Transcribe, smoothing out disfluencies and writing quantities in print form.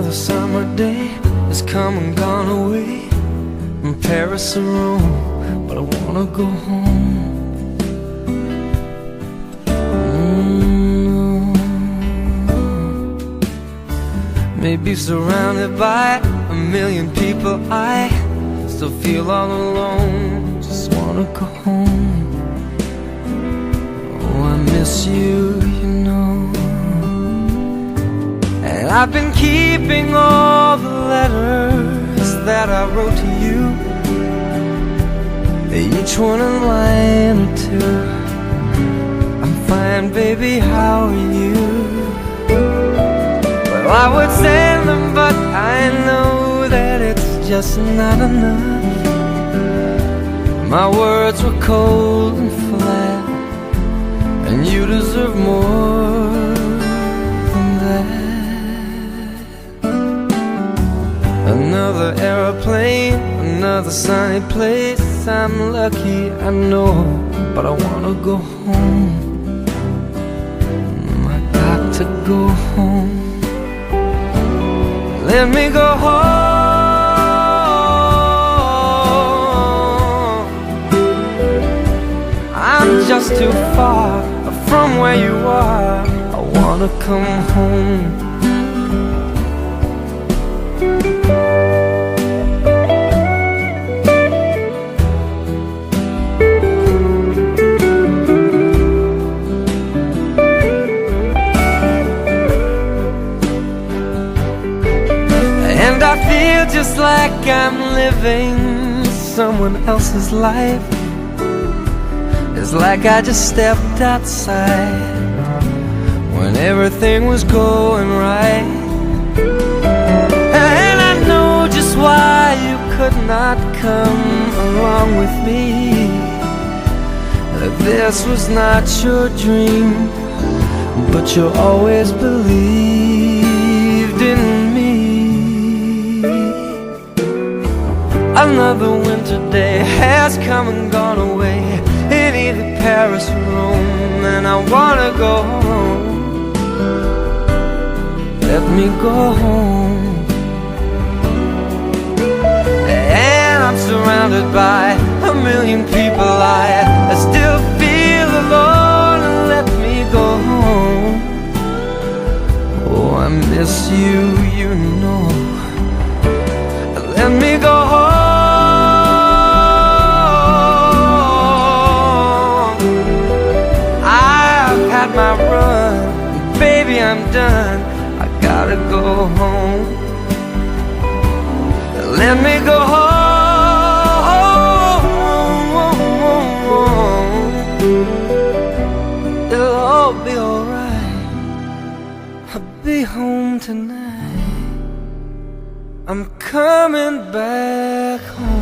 Another summer day has come and gone away from Paris or Rome, but I wanna go home. Maybe surrounded by a million people, I still feel all alone. Just wanna go home. Oh, I miss you, you know. And I've been keeping all the letters that I wrote to you, each one a line or two. I'm fine, baby, how are you? Well, I would send them, but I know that it's just not enough. My words were cold and flat, and you deserve more than that. Another aeroplane, another sunny place. I'm lucky, I know, but I wanna go home. I got to go home. Let me go home. I'm just too far from where you are. I wanna come home. And I feel just like I'm living someone else's life. It's like I just stepped outside when everything was going right. And I know just why you could not come along with me. This was not your dream, but you always believed in me. Another winter day has come and gone away in either Paris or Rome, and I wanna go home. Let me go home. And I'm surrounded by a million people. I still feel alone. Let me go home. Oh, I miss you, you know. Let me go home. My run, baby, I'm done. I gotta go home. Let me go home. It'll all be alright. I'll be home tonight. I'm coming back home.